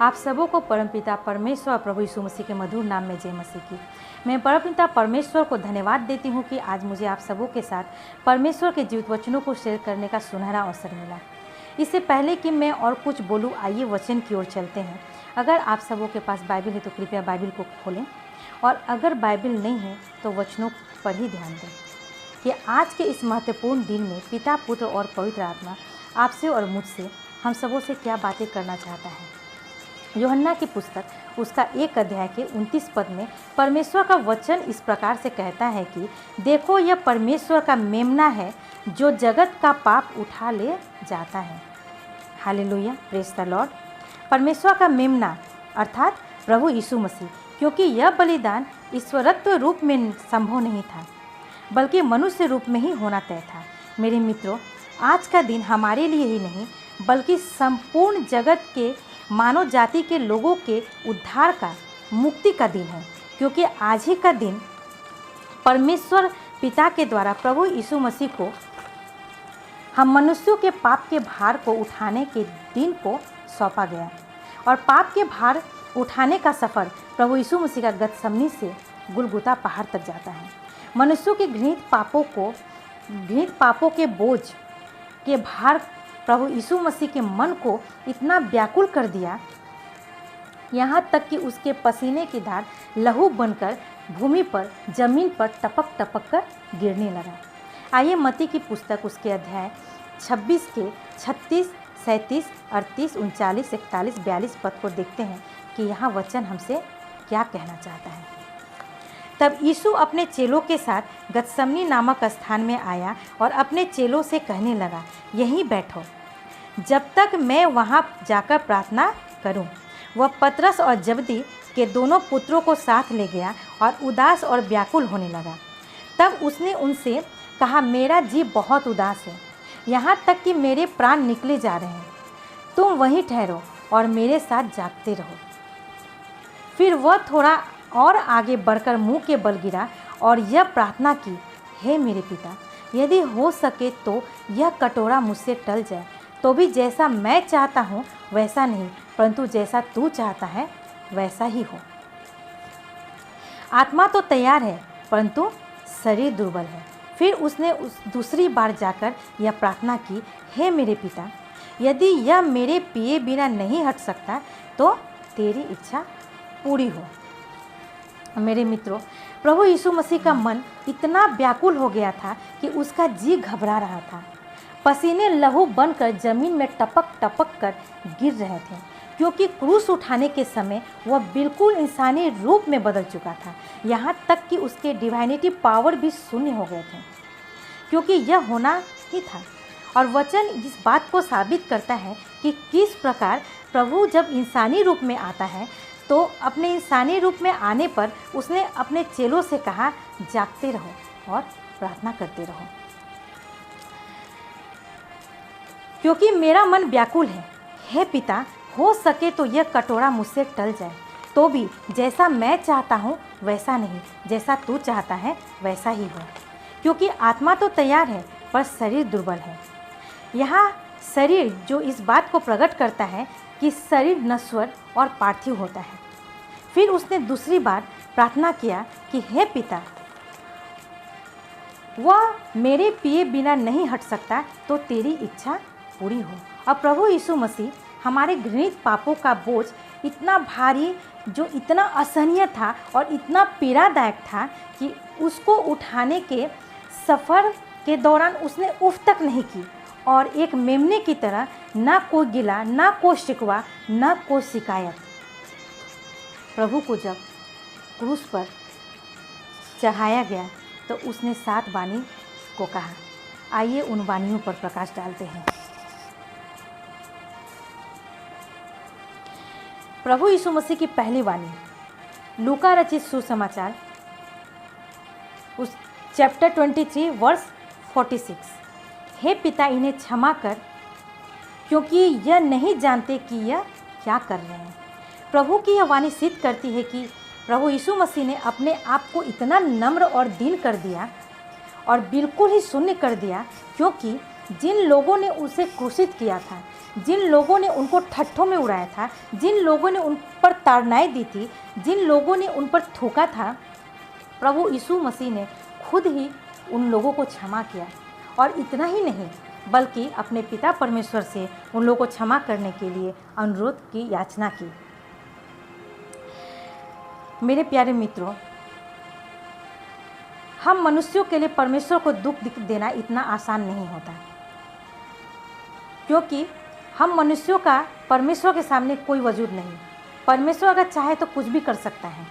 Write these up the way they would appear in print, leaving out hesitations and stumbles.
आप सबों को परमपिता परमेश्वर और प्रभु यीशु मसीह के मधुर नाम में जय मसीह की। मैं परमपिता परमेश्वर को धन्यवाद देती हूँ कि आज मुझे आप सबों के साथ परमेश्वर के जीवित वचनों को शेयर करने का सुनहरा अवसर मिला। इससे पहले कि मैं और कुछ बोलूँ, आइए वचन की ओर चलते हैं। अगर आप सबों के पास बाइबल है तो कृपया बाइबल को खोलें, और अगर बाइबल नहीं है तो वचनों पर ही ध्यान दें कि आज के इस महत्वपूर्ण दिन में पिता, पुत्र और पवित्र आत्मा आपसे और मुझसे, हम सबों से क्या बातें करना चाहता है। यूहन्ना की पुस्तक उसका 1 अध्याय के 29 पद में परमेश्वर का वचन इस प्रकार से कहता है कि देखो, यह परमेश्वर का मेमना है जो जगत का पाप उठा ले जाता है। Hallelujah, praise the Lord. परमेश्वर का मेमना अर्थात प्रभु यीशु मसीह, क्योंकि यह बलिदान ईश्वरत्व रूप में संभव नहीं था बल्कि मनुष्य रूप में ही होना तय था। मेरे मित्रों, आज का दिन हमारे लिए ही नहीं बल्कि संपूर्ण जगत के मानव जाति के लोगों के उद्धार का, मुक्ति का दिन है, क्योंकि आज ही का दिन परमेश्वर पिता के द्वारा प्रभु यीशु मसीह को हम मनुष्यों के पाप के भार को उठाने के दिन को सौंपा गया। और पाप के भार उठाने का सफ़र प्रभु यीशु मसीह का गतसमनी से गुलगुता पहाड़ तक जाता है। मनुष्यों के घृणित पापों के बोझ के भार प्रभु यीशु मसीह के मन को इतना व्याकुल कर दिया, यहाँ तक कि उसके पसीने की धार लहू बनकर भूमि पर, जमीन पर टपक टपक कर गिरने लगा। आइए मत्ती की पुस्तक उसके अध्याय 26 के 36, 37, 38, 39, 41, 42 पद को देखते हैं कि यहाँ वचन हमसे क्या कहना चाहता है। तब यीशु अपने चेलों के साथ गतसमनी नामक स्थान में आया और अपने चेलों से कहने लगा, यहीं बैठो जब तक मैं वहाँ जाकर प्रार्थना करूँ। वह पतरस और जबदी के दोनों पुत्रों को साथ ले गया और उदास और व्याकुल होने लगा। तब उसने उनसे कहा, मेरा जी बहुत उदास है, यहाँ तक कि मेरे प्राण निकले जा रहे हैं। तुम वहीं ठहरो और मेरे साथ जागते रहो। फिर वह थोड़ा और आगे बढ़कर मुंह के बल गिरा और यह प्रार्थना की, हे मेरे पिता, यदि हो सके तो यह कटोरा मुझसे टल जाए, तो भी जैसा मैं चाहता हूँ वैसा नहीं, परंतु जैसा तू चाहता है वैसा ही हो। आत्मा तो तैयार है परंतु शरीर दुर्बल है। फिर उसने दूसरी बार जाकर यह प्रार्थना की, हे मेरे पिता, यदि यह मेरे पिए बिना नहीं हट सकता तो तेरी इच्छा पूरी हो। मेरे मित्रों, प्रभु यीशु मसीह का मन इतना व्याकुल हो गया था कि उसका जी घबरा रहा था। पसीने लहू बनकर जमीन में टपक टपक कर गिर रहे थे, क्योंकि क्रूस उठाने के समय वह बिल्कुल इंसानी रूप में बदल चुका था। यहाँ तक कि उसके डिवाइनिटी पावर भी शून्य हो गए थे, क्योंकि यह होना ही था। और वचन इस बात को साबित करता है कि किस प्रकार प्रभु जब इंसानी रूप में आता है तो अपने इंसानी रूप में आने पर उसने अपने चेलों से कहा, जागते रहो और प्रार्थना करते रहो, क्योंकि मेरा मन व्याकुल है। हे पिता, हो सके तो यह कटोरा मुझसे टल जाए, तो भी जैसा मैं चाहता हूँ वैसा नहीं, जैसा तू चाहता है वैसा ही हो। क्योंकि आत्मा तो तैयार है पर शरीर दुर्बल है। यहाँ शरीर जो इस बात को प्रकट करता है कि शरीर नश्वर और पार्थिव होता है। फिर उसने दूसरी बार प्रार्थना किया कि हे पिता, वह मेरे पिए बिना नहीं हट सकता तो तेरी इच्छा पूरी हो। अब प्रभु यीशु मसीह हमारे घृणित पापों का बोझ इतना भारी, जो इतना असहनीय था और इतना पीड़ादायक था कि उसको उठाने के सफ़र के दौरान उसने उफ तक नहीं की, और एक मेमने की तरह ना कोई गिला, ना कोई शिकवा, ना कोई शिकायत। प्रभु को जब क्रूस पर चढ़ाया गया तो उसने 7 वाणी को कहा। आइए उन वाणियों पर प्रकाश डालते हैं। प्रभु यीशु मसीह की पहली वाणी, लूका रचित सुसमाचार उस चैप्टर 23 वर्स 46, हे पिता, इन्हें क्षमा कर, क्योंकि यह नहीं जानते कि यह क्या कर रहे हैं। प्रभु की यह वाणी सिद्ध करती है कि प्रभु यीशु मसीह ने अपने आप को इतना नम्र और दीन कर दिया और बिल्कुल ही शून्य कर दिया, क्योंकि जिन लोगों ने उसे क्रूसित किया था, जिन लोगों ने उनको ठट्ठों में उड़ाया था, जिन लोगों ने उन पर ताड़नाएं दी थी, जिन लोगों ने उन पर थूका था, प्रभु यीशु मसीह ने खुद ही उन लोगों को क्षमा किया। और इतना ही नहीं, बल्कि अपने पिता परमेश्वर से उन लोगों को क्षमा करने के लिए अनुरोध की, याचना की। मेरे प्यारे मित्रों, हम मनुष्यों के लिए परमेश्वर को दुख देना इतना आसान नहीं होता, क्योंकि हम मनुष्यों का परमेश्वर के सामने कोई वजूद नहीं। परमेश्वर अगर चाहे तो कुछ भी कर सकता है,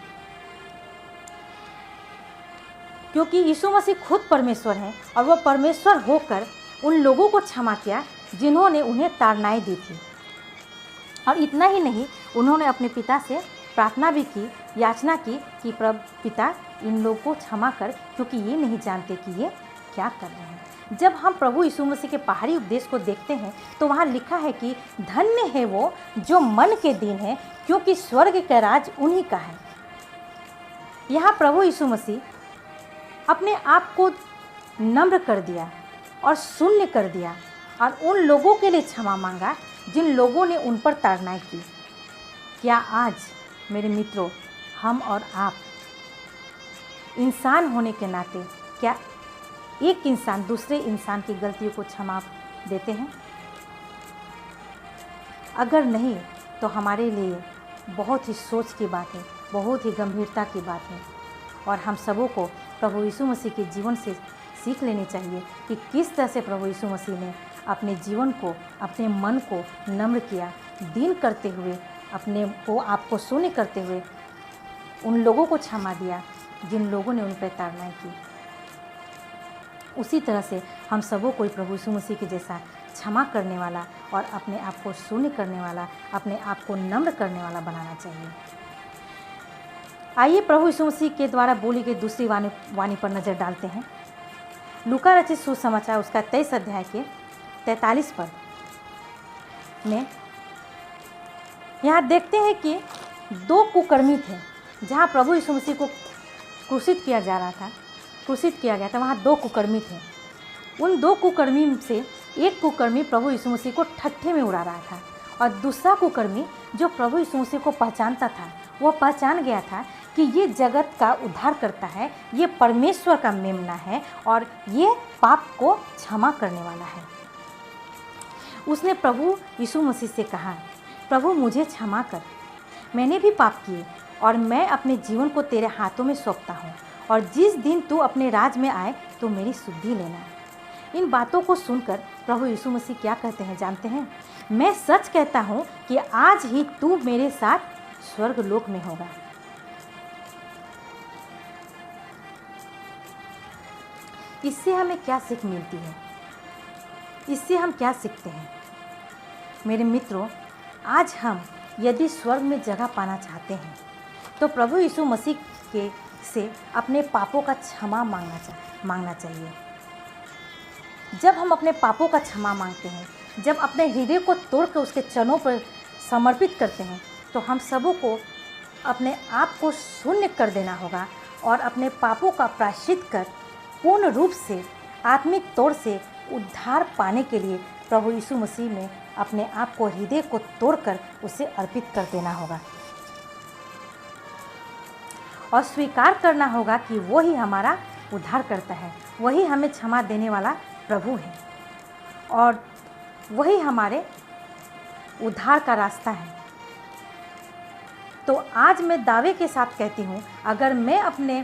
क्योंकि यीशु मसीह खुद परमेश्वर हैं और वह परमेश्वर होकर उन लोगों को क्षमा किया जिन्होंने उन्हें ताड़नाएं दी थी। और इतना ही नहीं, उन्होंने अपने पिता से प्रार्थना भी की, याचना की कि प्रभु पिता इन लोगों को क्षमा कर, क्योंकि ये नहीं जानते कि ये क्या कर रहे हैं। जब हम प्रभु यीशु मसीह के पहाड़ी उपदेश को देखते हैं तो वहाँ लिखा है कि धन्य है वो जो मन के दीन है, क्योंकि स्वर्ग का राज उन्हीं का है। यहाँ प्रभु यीशु मसीह अपने आप को नम्र कर दिया और शून्य कर दिया और उन लोगों के लिए क्षमा मांगा जिन लोगों ने उन पर ताड़नाएं की। क्या आज मेरे मित्रों, हम और आप इंसान होने के नाते क्या एक इंसान दूसरे इंसान की गलतियों को क्षमा देते हैं? अगर नहीं तो हमारे लिए बहुत ही सोच की बात है, बहुत ही गंभीरता की बात है। और हम सबों को प्रभु यीशु मसीह के जीवन से सीख लेनी चाहिए कि किस तरह से प्रभु यीशु मसीह ने अपने जीवन को, अपने मन को नम्र किया, दीन करते हुए, अपने को आपको शून्य करते हुए उन लोगों को क्षमा दिया जिन लोगों ने उन पर ताड़नाएं की। उसी तरह से हम सबों को प्रभु यीशु मसीह के जैसा क्षमा करने वाला और अपने आप को शून्य करने वाला, अपने आप को नम्र करने वाला बनाना चाहिए। आइए प्रभु यीशु मसीह के द्वारा बोली गई दूसरी वाणी पर नज़र डालते हैं। लूका रचित सुसमाचार उसका 23 अध्याय के 43 पद में यहाँ देखते हैं कि 2 कुकर्मी थे। जहाँ प्रभु यीशु मसीह को क्रूसित किया गया था, वहाँ 2 कुकर्मी थे। उन 2 कुकर्मी से एक कुकर्मी प्रभु यीशु मसीह को ठट्ठे में उड़ा रहा था, और दूसरा कुकर्मी जो प्रभु यीशु मसीह को पहचानता था, वह पहचान गया था कि ये जगत का उद्धार करता है, ये परमेश्वर का मेमना है और ये पाप को क्षमा करने वाला है। उसने प्रभु यीशु मसीह से कहा, प्रभु मुझे क्षमा कर, मैंने भी पाप किए और मैं अपने जीवन को तेरे हाथों में सौंपता हूँ, और जिस दिन तू अपने राज में आए तो मेरी सुधि लेना। इन बातों को सुनकर प्रभु यीशु मसीह क्या कहते हैं जानते हैं? मैं सच कहता हूँ कि आज ही तू मेरे साथ स्वर्ग लोक में होगा। इससे हमें क्या सीख मिलती है? इससे हम क्या सीखते हैं? मेरे मित्रों, आज हम यदि स्वर्ग में जगह पाना चाहते हैं तो प्रभु यीशु मसीह के से अपने पापों का क्षमा मांगना चाहिए। जब हम अपने पापों का क्षमा मांगते हैं, जब अपने हृदय को तोड़ कर उसके चरणों पर समर्पित करते हैं, तो हम सबों को अपने आप को शून्य कर देना होगा और अपने पापों का प्रायश्चित कर पूर्ण रूप से आत्मिक तौर से उद्धार पाने के लिए प्रभु यीशु मसीह में अपने आप को, हृदय को तोड़कर उसे अर्पित कर देना होगा और स्वीकार करना होगा कि वो ही हमारा उद्धार करता है, वही हमें क्षमा देने वाला प्रभु है और वही हमारे उद्धार का रास्ता है। तो आज मैं दावे के साथ कहती हूँ, अगर मैं अपने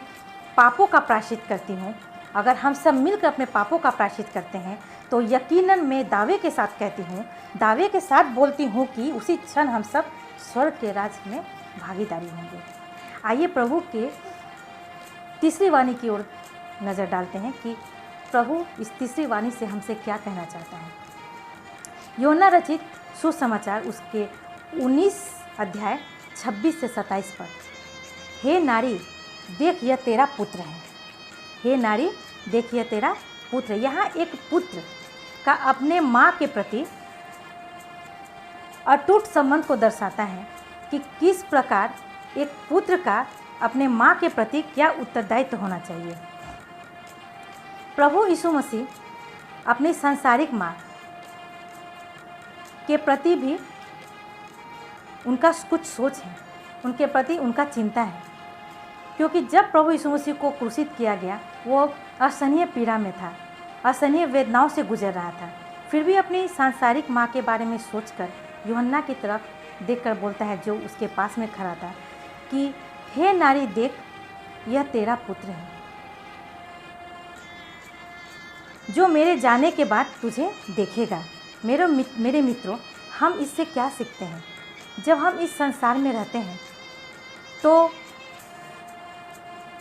पापों का प्रायश्चित करती हूँ, अगर हम सब मिलकर अपने पापों का प्रायश्चित करते हैं, तो यकीनन मैं दावे के साथ कहती हूँ, दावे के साथ बोलती हूँ कि उसी क्षण हम सब स्वर्ग के राज में भागीदारी होंगे। आइए प्रभु के तीसरी वाणी की ओर नज़र डालते हैं कि प्रभु इस तीसरी वाणी से हमसे क्या कहना चाहता है। यूहन्ना रचित सुसमाचार उसके 19 अध्याय 26 से 27 पद। हे नारी, देख यह तेरा पुत्र है। हे नारी, देख यह तेरा पुत्र। यहाँ एक पुत्र का अपने माँ के प्रति अटूट संबंध को दर्शाता है कि किस प्रकार एक पुत्र का अपने माँ के प्रति क्या उत्तरदायित्व होना चाहिए। प्रभु यीशु मसीह अपनी सांसारिक माँ के प्रति भी उनका कुछ सोच है, उनके प्रति उनका चिंता है। क्योंकि जब प्रभु यीशु मसीह को क्रूसित किया गया, वो असहनीय पीड़ा में था, असहनीय वेदनाओं से गुजर रहा था। फिर भी अपनी सांसारिक माँ के बारे में सोचकर यूहन्ना की तरफ देखकर बोलता है, जो उसके पास में खड़ा था, कि हे नारी, देख, यह तेरा पुत्र है, जो मेरे जाने के बाद तुझे देखेगा। मेरे मित्रों, हम इससे क्या सीखते हैं? जब हम इस संसार में रहते हैं तो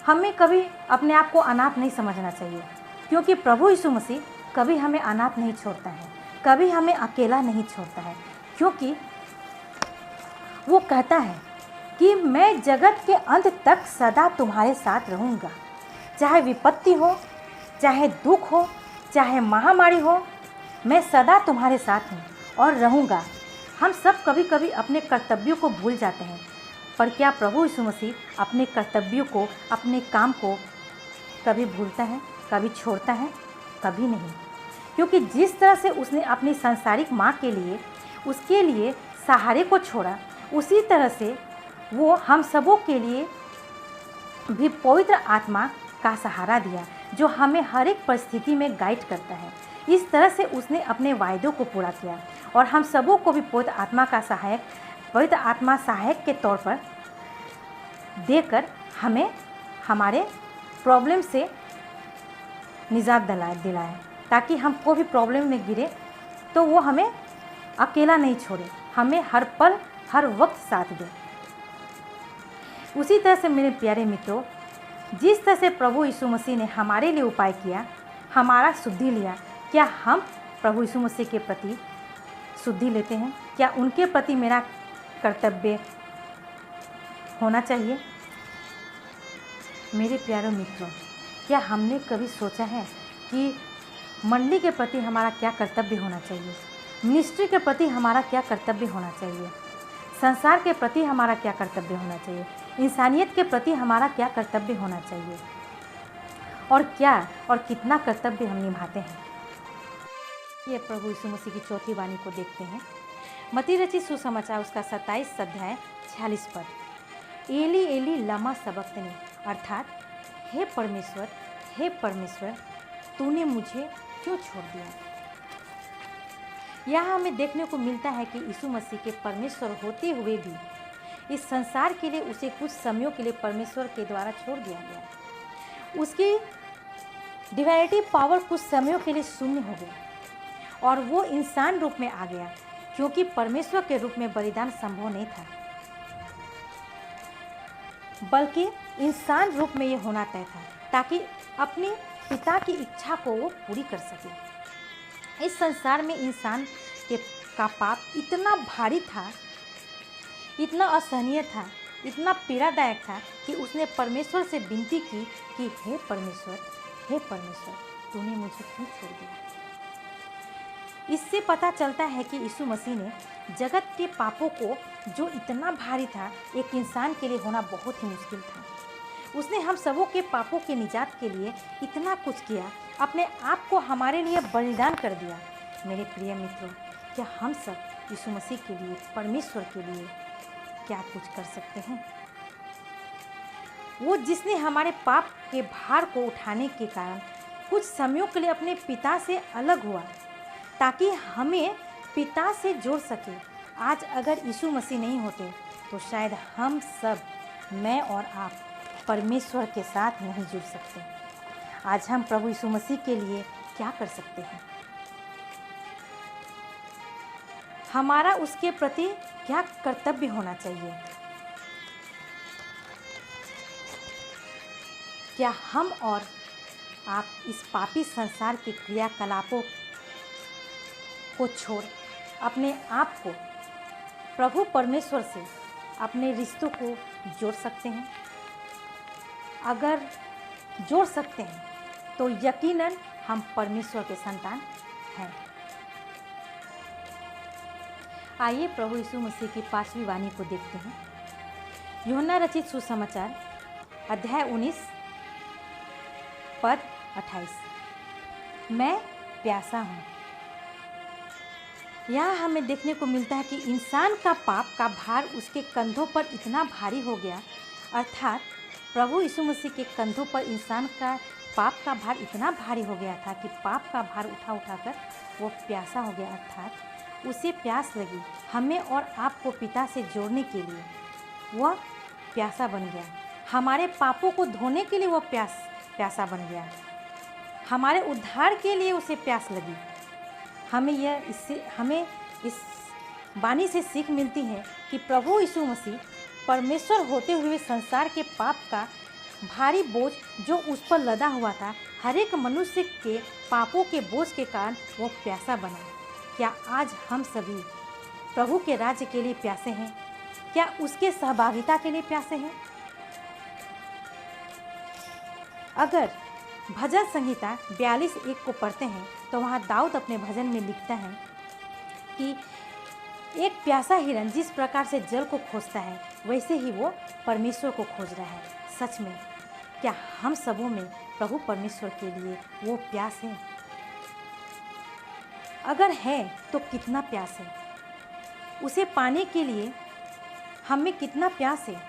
हमें कभी अपने आप को अनाथ नहीं समझना चाहिए, क्योंकि प्रभु यीशु मसीह कभी हमें अनाथ नहीं छोड़ता है, कभी हमें अकेला नहीं छोड़ता है। क्योंकि वो कहता है कि मैं जगत के अंत तक सदा तुम्हारे साथ रहूँगा। चाहे विपत्ति हो, चाहे दुख हो, चाहे महामारी हो, मैं सदा तुम्हारे साथ हूँ और रहूँगा। हम सब कभी कभी अपने कर्तव्यों को भूल जाते हैं, पर क्या प्रभु यीशु मसीह अपने कर्तव्यों को, अपने काम को कभी भूलता है, कभी छोड़ता है? कभी नहीं। क्योंकि जिस तरह से उसने अपनी सांसारिक माँ के लिए, उसके लिए सहारे को छोड़ा, उसी तरह से वो हम सबों के लिए भी पवित्र आत्मा का सहारा दिया, जो हमें हर एक परिस्थिति में गाइड करता है। इस तरह से उसने अपने वायदों को पूरा किया और हम सबों को भी पवित्र आत्मा का सहायक, पवित्र आत्मा सहायक के तौर पर देकर हमें हमारे प्रॉब्लम से निजात दिलाए, ताकि हम कोई भी प्रॉब्लम में गिरे तो वो हमें अकेला नहीं छोड़े, हमें हर पल, हर वक्त साथ दे। उसी तरह से मेरे प्यारे मित्रों, जिस तरह से प्रभु यीशु मसीह ने हमारे लिए उपाय किया, हमारा शुद्धि लिया, क्या हम प्रभु यीशु मसीह के प्रति शुद्धि लेते हैं? क्या उनके प्रति मेरा कर्तव्य होना चाहिए? मेरे प्यारे मित्रों, क्या हमने कभी सोचा है कि मंडली के प्रति हमारा क्या कर्तव्य होना चाहिए? मिनिस्ट्री के प्रति हमारा क्या कर्तव्य होना चाहिए? संसार के प्रति हमारा क्या कर्तव्य होना चाहिए? इंसानियत के प्रति हमारा क्या कर्तव्य होना चाहिए? और क्या और कितना कर्तव्य हम निभाते हैं? ये प्रभु यीशु मसीह की चौथी वाणी को देखते हैं। मत्ती रचित सुसमाचार उसका 27 अध्याय 46 पद, एली एली लमा सबक्तनी, अर्थात हे परमेश्वर, तूने मुझे क्यों छोड़ दिया? यहाँ हमें देखने को मिलता है कि यीशु मसीह के परमेश्वर होते हुए भी इस संसार के लिए उसे कुछ समयों के लिए परमेश्वर के द्वारा छोड़ दिया गया। उसकी डिवाइनिटी पावर कुछ समयों के लिए शून्य हो गई और वो इंसान रूप में आ गया, क्योंकि परमेश्वर के रूप में बलिदान संभव नहीं था, बल्कि इंसान रूप में ये होना तय था, ताकि अपने पिता की इच्छा को वो पूरी कर सके। इस संसार में इंसान का पाप इतना भारी था, इतना असहनीय था, इतना पीड़ादायक था कि उसने परमेश्वर से विनती की कि हे परमेश्वर, तूने मुझे क्यों छोड़ दिया? इससे पता चलता है कि यीशु मसीह ने जगत के पापों को, जो इतना भारी था, एक इंसान के लिए होना बहुत ही मुश्किल था। उसने हम सबों के पापों के निजात के लिए इतना कुछ किया, अपने आप को हमारे लिए बलिदान कर दिया। मेरे प्रिय मित्रों, क्या हम सब यीशु मसीह के लिए, परमेश्वर के लिए क्या कुछ कर सकते हैं? वो जिसने हमारे पाप के भार को उठाने के कारण कुछ समयों के लिए अपने पिता से अलग हुआ, ताकि हमें पिता से जोड़ सके। आज अगर यीशु मसीह नहीं होते तो शायद हम सब, मैं और आप, परमेश्वर के साथ नहीं जुड़ सकते। आज हम प्रभु यीशु मसीह के लिए क्या कर सकते हैं? हमारा उसके प्रति क्या कर्तव्य होना चाहिए? क्या हम और आप इस पापी संसार के क्रियाकलापों को छोड़ अपने आप को प्रभु परमेश्वर से, अपने रिश्तों को जोड़ सकते हैं? अगर जोड़ सकते हैं तो यकीनन हम परमेश्वर के संतान हैं। आइए प्रभु यीशु मसीह की 5वीं वाणी को देखते हैं। यूहन्ना रचित सुसमाचार अध्याय 19 पद 28, मैं प्यासा हूँ। यहाँ हमें देखने को मिलता है कि इंसान का पाप का भार उसके कंधों पर इतना भारी हो गया, अर्थात प्रभु यीशु मसीह के कंधों पर इंसान का पाप का भार इतना भारी हो गया था कि पाप का भार उठा उठाकर वो प्यासा हो गया, अर्थात उसे प्यास लगी हमें और आपको पिता से जोड़ने के लिए। वह प्यासा बन गया, हमारे पापों को धोने के लिए वो प्यासा बन गया, हमारे उद्धार के लिए उसे प्यास लगी। हमें इस वाणी से सीख मिलती है कि प्रभु यीशु मसीह परमेश्वर होते हुए संसार के पाप का भारी बोझ जो उस पर लदा हुआ था, हर एक मनुष्य के पापों के बोझ के कारण वो प्यासा बना। क्या आज हम सभी प्रभु के राज्य के लिए प्यासे हैं? क्या उसके सहभागिता के लिए प्यासे हैं? अगर भजन संहिता 42:1 को पढ़ते हैं तो वहाँ दाऊद अपने भजन में लिखता है कि एक प्यासा हिरन जिस प्रकार से जल को खोजता है वैसे ही वो परमेश्वर को खोज रहा है। सच में क्या हम सबों में प्रभु परमेश्वर के लिए वो प्यास है? अगर है तो कितना प्यास है? उसे पाने के लिए हमें कितना प्यास है?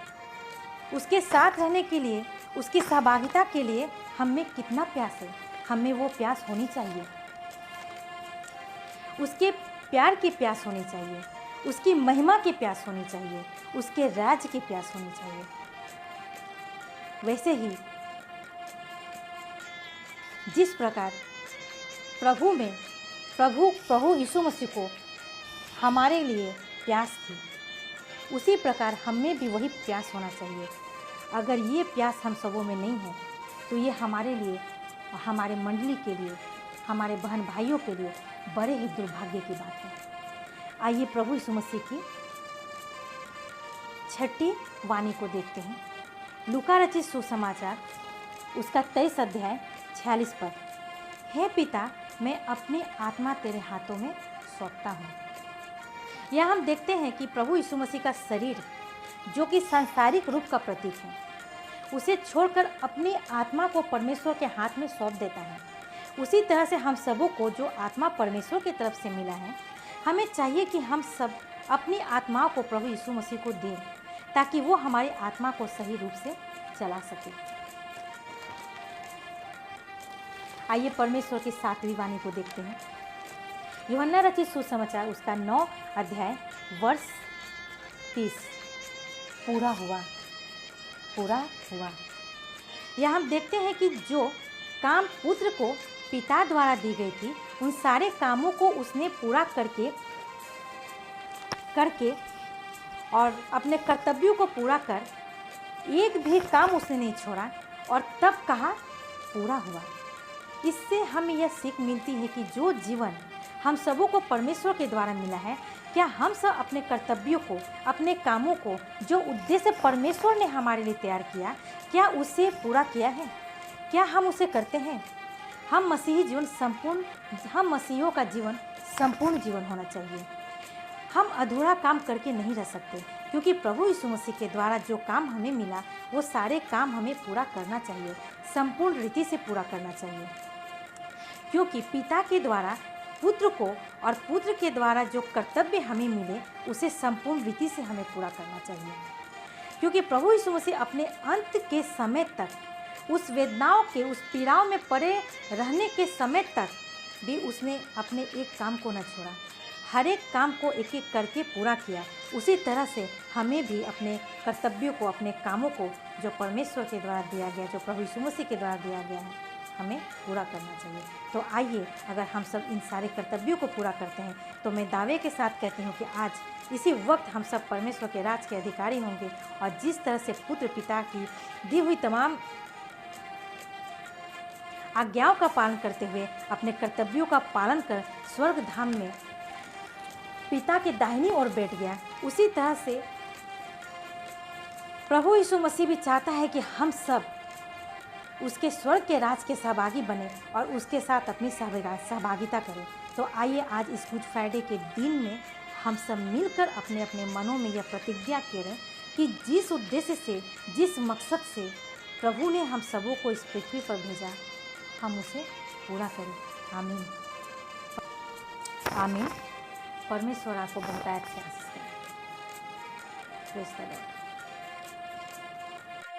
उसके साथ रहने के लिए, उसकी सहभागिता के लिए हमें कितना प्यास है? हमें वो प्यास होनी चाहिए, उसके प्यार की प्यास होनी चाहिए, उसकी महिमा की प्यास होनी चाहिए, उसके राज्य की प्यास होनी चाहिए। वैसे ही जिस प्रकार प्रभु यीशु मसीह को हमारे लिए प्यास थी, उसी प्रकार हमें भी वही प्यास होना चाहिए। अगर ये प्यास हम सबों में नहीं है तो ये हमारे लिए, हमारे मंडली के लिए, हमारे बहन भाइयों के लिए बड़े ही दुर्भाग्य की बात है। आइए प्रभु यीशु मसीह की 6ठी वाणी को देखते हैं। लूका रचित सुसमाचार उसका 23 अध्याय 46 पद। हे पिता, मैं अपनी आत्मा तेरे हाथों में सौंपता हूँ। यह हम देखते हैं कि प्रभु यीशु मसीह का शरीर जो कि सांसारिक रूप का प्रतीक है, उसे छोड़कर अपनी आत्मा को परमेश्वर के हाथ में सौंप देता है। उसी तरह से हम सबों को जो आत्मा परमेश्वर की तरफ से मिला है, हमें चाहिए कि हम सब अपनी आत्माओं को प्रभु यीशु मसीह को दें ताकि वो हमारी आत्मा को सही रूप से चला सके। आइए परमेश्वर की 7वीं वाणी को देखते हैं। यूहन्ना रचित सुसमाचार उसका 9 अध्याय वर्ष 30। पूरा हुआ। यह हम देखते हैं कि जो काम पुत्र को पिता द्वारा दी गई थी, उन सारे कामों को उसने पूरा करके और अपने कर्तव्यों को पूरा कर एक भी काम उसने नहीं छोड़ा और तब कहा पूरा हुआ। इससे हमें यह सीख मिलती है कि जो जीवन हम सबों को परमेश्वर के द्वारा मिला है, क्या हम सब अपने कर्तव्यों को, अपने कामों को, जो उद्देश्य परमेश्वर ने हमारे लिए तैयार किया, क्या उसे पूरा किया है? क्या हम उसे करते हैं? हम मसीहियों का जीवन संपूर्ण जीवन होना चाहिए। हम अधूरा काम करके नहीं रह सकते, क्योंकि प्रभु यीशु मसीह के द्वारा जो काम हमें मिला वो सारे काम हमें पूरा करना चाहिए, संपूर्ण रीति से पूरा करना चाहिए। क्योंकि पिता के द्वारा पुत्र को और पुत्र के द्वारा जो कर्तव्य हमें मिले उसे संपूर्ण रीति से हमें पूरा करना चाहिए। क्योंकि प्रभु यीशु मसीह अपने अंत के समय तक, उस वेदनाओं के, उस पीड़ाओं में पड़े रहने के समय तक भी उसने अपने एक काम को न छोड़ा, हर एक काम को एक एक करके पूरा किया। उसी तरह से हमें भी अपने कर्तव्यों को, अपने कामों को जो परमेश्वर के द्वारा दिया गया, जो प्रभु यीशु मसीह के द्वारा दिया गया है, हमें पूरा करना चाहिए। तो आइए, अगर हम सब इन सारे कर्तव्यों को पूरा करते हैं तो मैं दावे के साथ कहती हूँ कि आज इसी वक्त हम सब परमेश्वर के राज के अधिकारी होंगे और जिस तरह से पुत्र पिता की दी हुई तमाम आज्ञाओं का पालन करते हुए अपने कर्तव्यों का पालन कर स्वर्ग धाम में पिता के दाहिनी ओर बैठ गया, उसी तरह से प्रभु यीशु मसीह भी चाहता है कि हम सब उसके स्वर्ग के राज के सहभागी बने और उसके साथ अपनी सहभागिता करें। तो आइए आज इस गुड फ्राइडे के दिन में हम सब मिलकर अपने अपने मनों में यह प्रतिज्ञा करें कि जिस उद्देश्य से, जिस मकसद से प्रभु ने हम सबों को इस पृथ्वी पर भेजा, हम उसे पूरा करें। आमीन। आमीन। परमेश्वर आपको बहुतायत से आशीष करें। Praise the Lord.